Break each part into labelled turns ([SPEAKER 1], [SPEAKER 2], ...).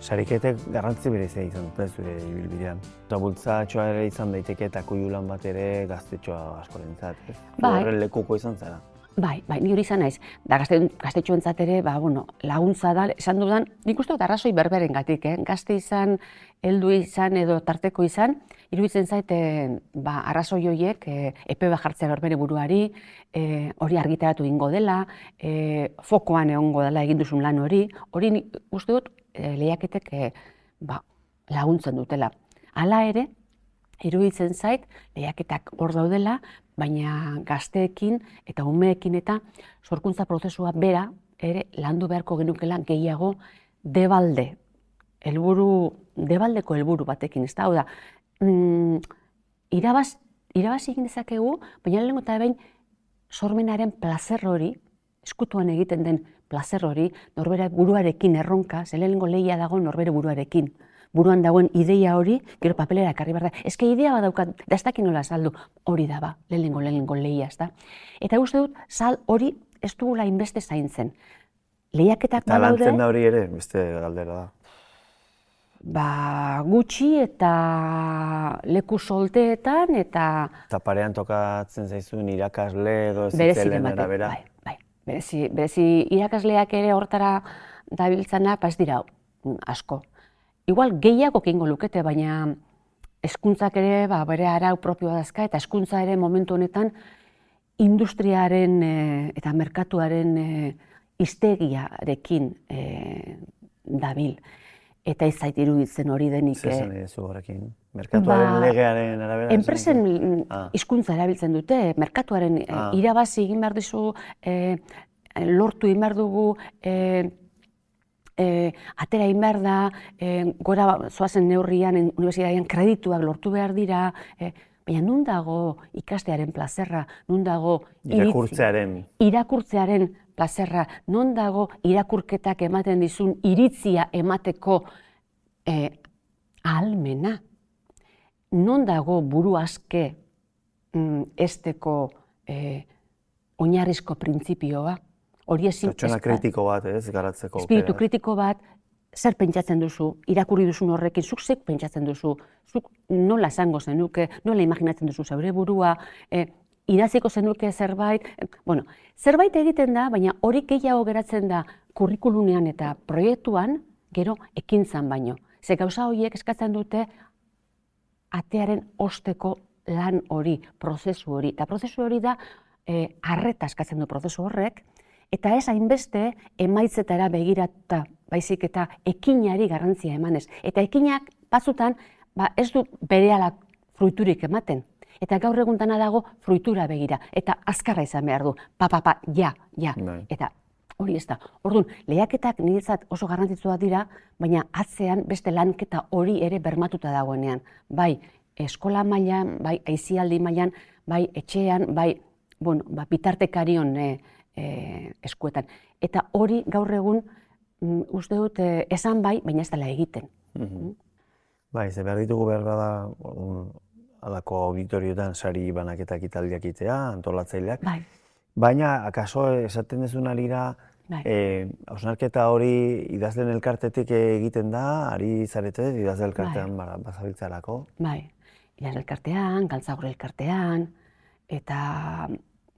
[SPEAKER 1] Sariketek garrantzi berezia izan dute zure ibilbidean. Eta bultzatxoa ere izan daiteke eta kuiulan bat ere gaztetxoa askorentzat. Horren lekuko izan zara.
[SPEAKER 2] Bai, ni hori izan naiz. Da gaztetxoentzat ere, laguntza da, esan dudan, nik uste dut arrazoi berberengatik, gazte izan, heldu izan edo tarteko izan, iruditzen zait arrazoi horiek epe bat jartzea norbere buruari, hori argitaratu egingo dela, fokoan egongo dela egin duzun lan hori uste dut lehiaketek laguntzen dutela. Hala ere, iruditzen zait, lehiaketak hor daudela, baina gazteekin eta umeekin eta sorkuntza prozesua bera ere landu beharko genukela gehiago debaldeko helburu batekin, ez da? Hau da, irabazi egin dezakegu, baina lehenengo eta behin sormenaren plazer hori, eskutuan egiten den plazer hori, norbere buruarekin erronka, ze lehenengo lehia dago norbere buruarekin. Buruan dagoen ideia hori, gero papelera ekarri behar da. Ezke idea bat daukat, da ez dakit nola saldu, hori da lehenengo lehia, ez da. Eta uste dut, sal hori ez dugula inbeste zaintzen. Lehiaketak badaude...
[SPEAKER 1] Eta lantzen da hori ere, beste galdera da.
[SPEAKER 2] Gutxi eta leku solteetan eta...
[SPEAKER 1] Eta parean tokatzen zaizuen irakasle edo zitzelen arabera.
[SPEAKER 2] Bai. Berezi irakasleak ere hortara dabiltzana, ez dira asko. Igual gehiago egingo lukete, baina hezkuntzak ere bere arau propioa dazka eta hezkuntza ere momentu honetan industriaren eta merkatuaren hiztegiarekin dabil. Eta ez zait iruditzen hori denik...
[SPEAKER 1] Zer esan edo horrekin? Merkatuaren legearen arabera?
[SPEAKER 2] Enpresen hizkuntza erabiltzen dute, merkatuaren irabazi egin behar dizu, lortu egin behar dugu, atera egin behar da, gora zoazen neurrian, unibertsitatean kredituak lortu behar dira, baina nun dago ikastearen plazerra, nun dago irakurtzearen plazerra, non dago irakurketak ematen dizun iritzia emateko ahalmena, non dago buru aske esteko oinarrizko printzipioa.
[SPEAKER 1] Pertsona kritiko bat, garatzeko.
[SPEAKER 2] Espiritu kritiko bat, zer pentsatzen duzu, irakurri duzun horrekin, zuk zek pentsatzen duzu, zuk nola esango zenuke, nola imaginatzen duzu zeure burua, idaziko zenuke zerbait, zerbait egiten da, baina hori gehiago geratzen da kurrikulunean eta proiektuan, gero ekintzan baino. Ze gauza horiek eskatzen dute atearen osteko lan hori, prozesu hori, eta prozesu hori da arreta eskatzen du prozesu horrek, eta ez hainbeste emaitzetara begirata baizik eta ekinari garrantzia emanez. Eta ekinak batzutan ez du berehala fruiturik ematen. Eta gaur egun dana dago fruitura begira. Eta azkarra izan behar du. Ja. Eta hori ez da. Orduan, lehiaketak niretzat oso garrantzitsua dira, baina atzean beste lanketa hori ere bermatuta dagoenean. Bai eskola mailan, bai aisialdi mailan, bai etxean, bai bitartekarion eskuetan. Eta hori gaur egun uste dut esan bai, baina ez dela egiten.
[SPEAKER 1] Bai, ze behar ditugu behar bada alako auditorioetan sari banaketak italdiak itea, antolatzaileak. Baina, akaso esaten dezun alira, hausnarketa hori idazlen elkartetik egiten da, ari zarete, idazle elkartean bazabiltzarako?
[SPEAKER 2] Bai, idazle elkartean, galtzagore elkartean, eta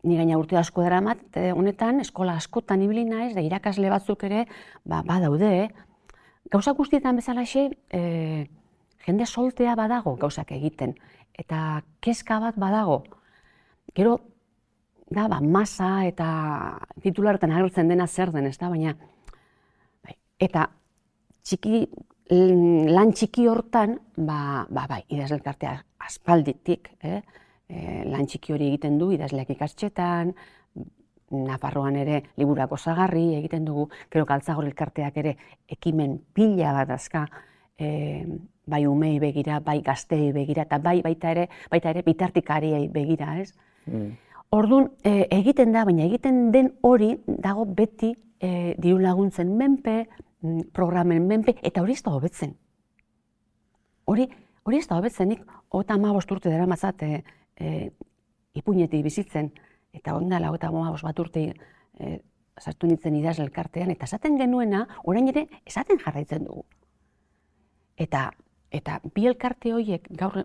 [SPEAKER 2] ni gaina urte asko daramat, honetan, eskola askotan ibili naiz, da irakasle batzuk ere, badaude, gauza guztietan bezalaxe, jende soltea badago gauzak egiten, eta kezka bat badago. Gero, masa eta titularretan agertzen dena zer den, ez da, baina, eta lan txiki hortan, idazle elkartea aspalditik, lan txiki hori egiten du, idazleak ikastxetan, Nafarroan ere liburuak osagarri egiten dugu, gero galtzagore elkarteak ere ekimen pila bat azka, bai umei begira, bai gaztei begira, eta baita ere bitartikariei begira, ez? Orduan, egiten da, baina egiten den hori dago beti diru laguntzen menpe, programen menpe, eta hori ez da hobetzen. Hori ez da hobetzen, nik 35 urte daramatzat ipuinetik bizitzen, eta ondala 35 bat urte sartu nintzen idazle elkartean, eta esaten genuena, orain ere esaten jarraitzen dugu. Eta bi elkarte horiek gaur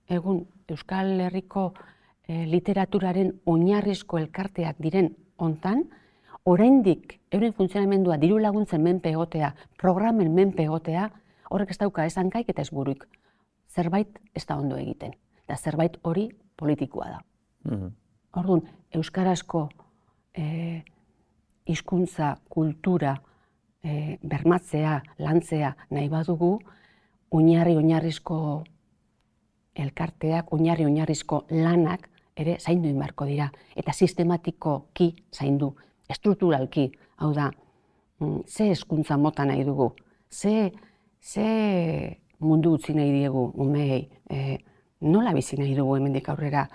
[SPEAKER 2] egun Euskal Herriko literaturaren oinarrizko elkarteak diren hontan, oraindik euren funtzionamendua diru laguntzen menpe egotea, programen menpe egotea, horrek ez dauka ez hankaik eta ez buruik. Zerbait ez da ondo egiten. Eta zerbait hori politikoa da. Orduan, euskarazko hizkuntza, kultura bermatzea, lantzea nahi badugu, oinarrizko elkarteak, oinarrizko lanak ere zaindu egin beharko dira. Eta sistematikoki zaindu, estrukturalki, hau da, ze hezkuntza mota nahi dugu, ze mundu utzi nahi diegu umeei, nola bizi nahi dugu hemendik aurrera.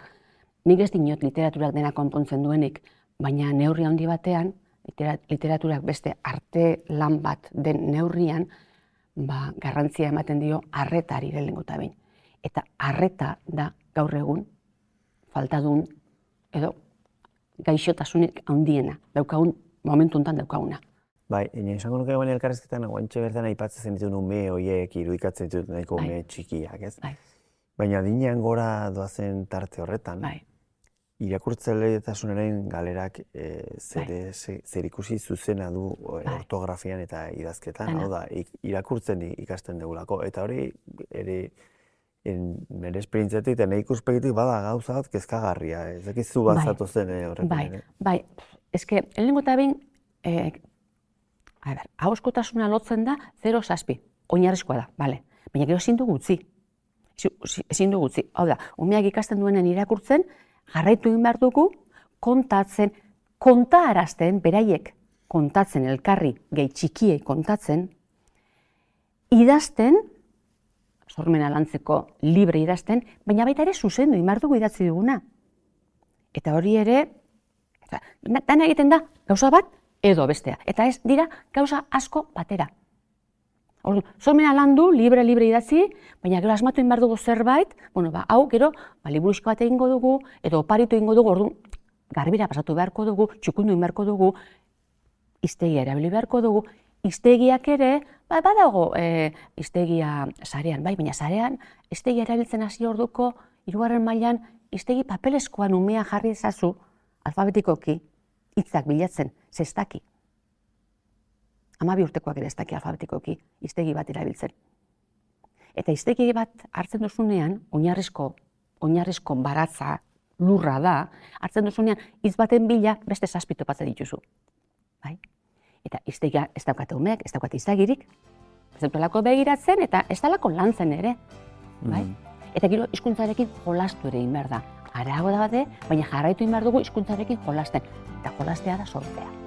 [SPEAKER 2] Nik ez dinot literaturak dena konpontzen duenik, baina neurri handi batean, literaturak beste arte lan bat den neurrian, garrantzia ematen dio arretari lehenengo eta behin. Eta arreta da gaur egun faltadun edo gaixotasunik handiena, momentu honetan daukaguna.
[SPEAKER 1] Bai, esango nuke baina elkarrizketan guantxe bertan aipatzen dituen ume horiek irudikatzen ditut nahiko ume txikiak, ez? Baina adinean gora doazen tarte horretan, irakurtzailetasunaren galerak zer ikusi zuzena du ortografian eta idazketan, hau da, irakurtzen ikasten dugulako. Eta hori, nire esperientziatik eta nire ikuspegitik bada gauza bat kezkagarria, ez dakizu bat zatozen horrekin.
[SPEAKER 2] Bai, eske, lehenengo eta behin, ahoskotasuna lotzen da 0,7, oinarrizkoa da, bale. Baina gero ezin dugu utzi. Ezin dugu utzi. Hau da, umeak ikasten duenen irakurtzen, jarraitu egin behar dugu, kontatzen, kontaarazten, beraiek kontatzen, elkarri, gehi txikiei kontatzen, idazten, sormena lantzeko libre idazten, baina baita ere zuzendu egin behar dugu idatzi duguna. Eta hori ere, dana egiten da gauza bat edo bestea. Eta ez dira gauza asko batera. Sormena landu, libre idatzi, baina gero asmatu egin behar dugu zerbait, hau gero liburuxko bat egingo dugu, edo oparitu egingo dugu, orduan garbira pasatu beharko dugu, txukundu egin beharko dugu, hiztegia erabili beharko dugu, hiztegiak ere, badago hiztegia sarean, baina sarean hiztegia erabiltzen hasi orduko, 3. mailan hiztegi papelezkoan umea jarri ezazu, alfabetikoki, hitzak bilatzen, zestaki. 12 urtekoak ere ez daki alfabetikoki, hiztegi bat erabiltzen. Eta hiztegi bat hartzen duzunean, oinarrizko baratza lurra da, hartzen duzunean, hitz baten bila beste 7 topatzen dituzu. Eta hiztegia ez daukate umeak, ez daukate izagirik, ez daukalako begiratzen eta ez dalako lantzen ere. Eta gero hizkuntzarekin jolastu ere egin behar da. Harago da bate, baina jarraitu egin behar dugu hizkuntzarekin jolasten. Eta jolastea da sortzea.